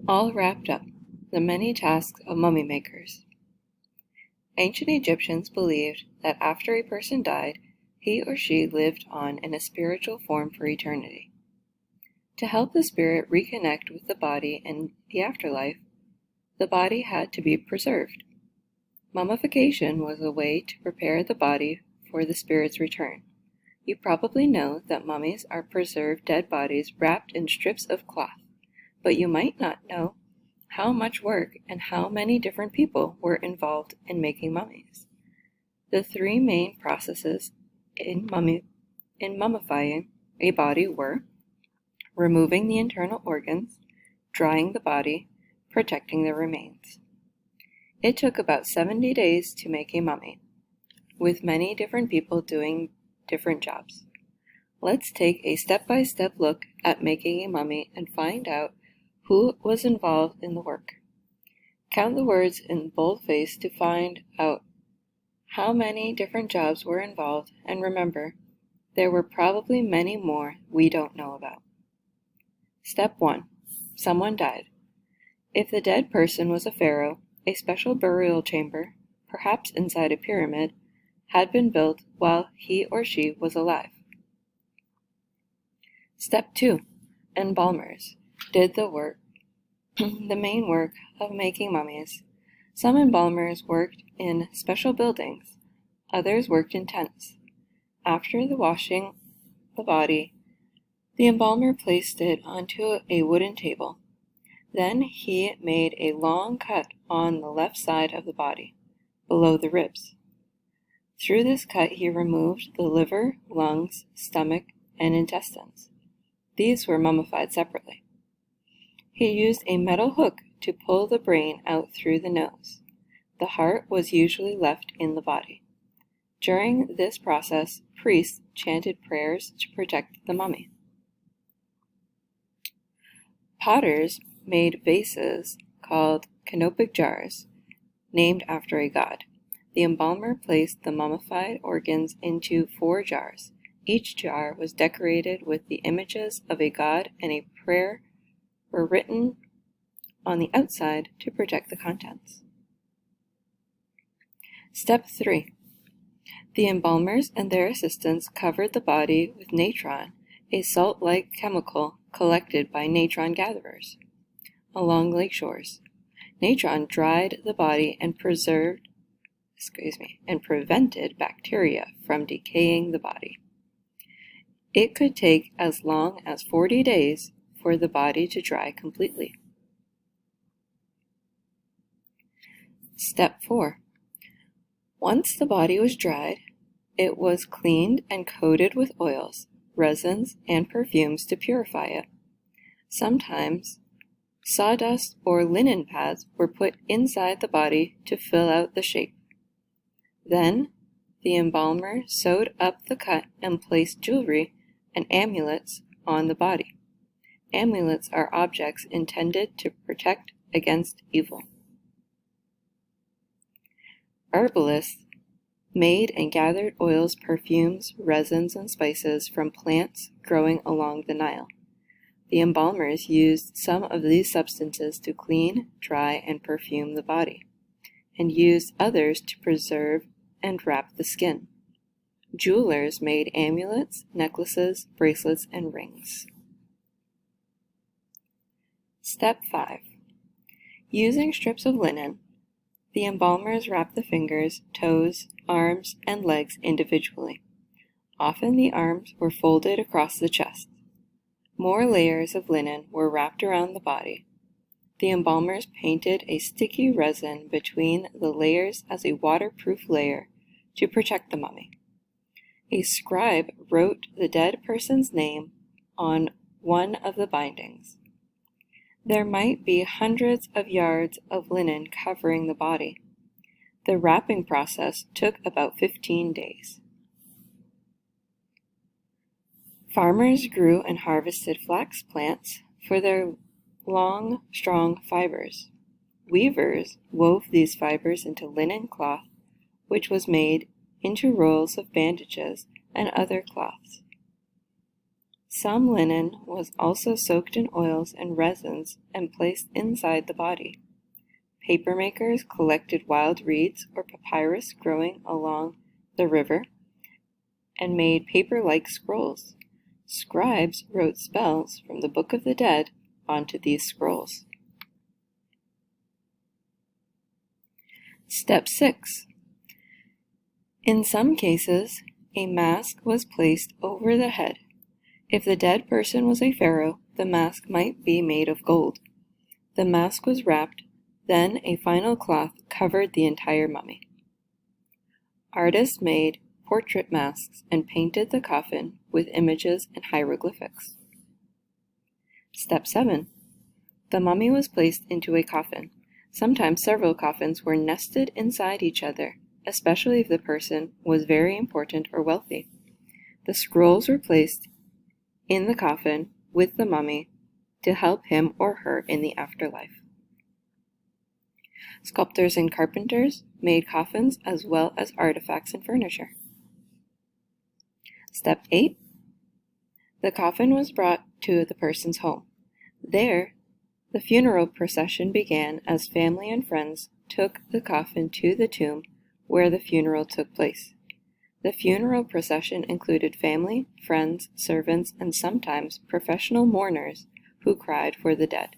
All wrapped up, the many tasks of mummy makers. Ancient Egyptians believed that after a person died, he or she lived on in a spiritual form for eternity. To help the spirit reconnect with the body in the afterlife, the body had to be preserved. Mummification was a way to prepare the body for the spirit's return. You probably know that mummies are preserved dead bodies wrapped in strips of cloth, but you might not know how much work and how many different people were involved in making mummies. The three main processes in mummifying a body were removing the internal organs, drying the body, protecting the remains. It took about 70 days to make a mummy, with many different people doing different jobs. Let's take a step-by-step look at making a mummy and find out who was involved in the work. Count the words in boldface to find out how many different jobs were involved, and remember, there were probably many more we don't know about. Step 1. Someone died. If the dead person was a pharaoh, a special burial chamber, perhaps inside a pyramid, had been built while he or she was alive. Step 2. Embalmers did the main work of making mummies. Some embalmers worked in special buildings, others worked in tents. After the washing the body, the embalmer placed it onto a wooden table. Then he made a long cut on the left side of the body, below the ribs. Through this cut he removed the liver, lungs, stomach, and intestines. These were mummified separately. He used a metal hook to pull the brain out through the nose. The heart was usually left in the body. During this process, priests chanted prayers to protect the mummy. Potters made vases called canopic jars, named after a god. The embalmer placed the mummified organs into 4 jars. Each jar was decorated with the images of a god, and a prayer were written on the outside to protect the contents. Step 3. The embalmers and their assistants covered the body with natron, a salt-like chemical collected by natron gatherers along lake shores. Natron dried the body and prevented bacteria from decaying the body. It could take as long as 40 days for the body to dry completely. Step 4. Once the body was dried, it was cleaned and coated with oils, resins, and perfumes to purify it. Sometimes, sawdust or linen pads were put inside the body to fill out the shape. Then, the embalmer sewed up the cut and placed jewelry and amulets on the body. Amulets are objects intended to protect against evil. Herbalists made and gathered oils, perfumes, resins, and spices from plants growing along the Nile. The embalmers used some of these substances to clean, dry, and perfume the body, and used others to preserve and wrap the skin. Jewelers made amulets, necklaces, bracelets, and rings. Step 5. Using strips of linen, the embalmers wrapped the fingers, toes, arms, and legs individually. Often the arms were folded across the chest. More layers of linen were wrapped around the body. The embalmers painted a sticky resin between the layers as a waterproof layer to protect the mummy. A scribe wrote the dead person's name on one of the bindings. There might be hundreds of yards of linen covering the body. The wrapping process took about 15 days. Farmers grew and harvested flax plants for their long, strong fibers. Weavers wove these fibers into linen cloth, which was made into rolls of bandages and other cloths. Some linen was also soaked in oils and resins and placed inside the body. Papermakers collected wild reeds or papyrus growing along the river and made paper-like scrolls. Scribes wrote spells from the Book of the Dead onto these scrolls. Step 6. In some cases, a mask was placed over the head. If the dead person was a pharaoh, the mask might be made of gold. The mask was wrapped, then a final cloth covered the entire mummy. Artists made portrait masks and painted the coffin with images and hieroglyphics. Step 7. The mummy was placed into a coffin. Sometimes several coffins were nested inside each other, especially if the person was very important or wealthy. The scrolls were placed in the coffin with the mummy to help him or her in the afterlife. Sculptors and carpenters made coffins as well as artifacts and furniture. Step 8. The coffin was brought to the person's home. There, the funeral procession began as family and friends took the coffin to the tomb where the funeral took place. The funeral procession included family, friends, servants, and sometimes professional mourners who cried for the dead.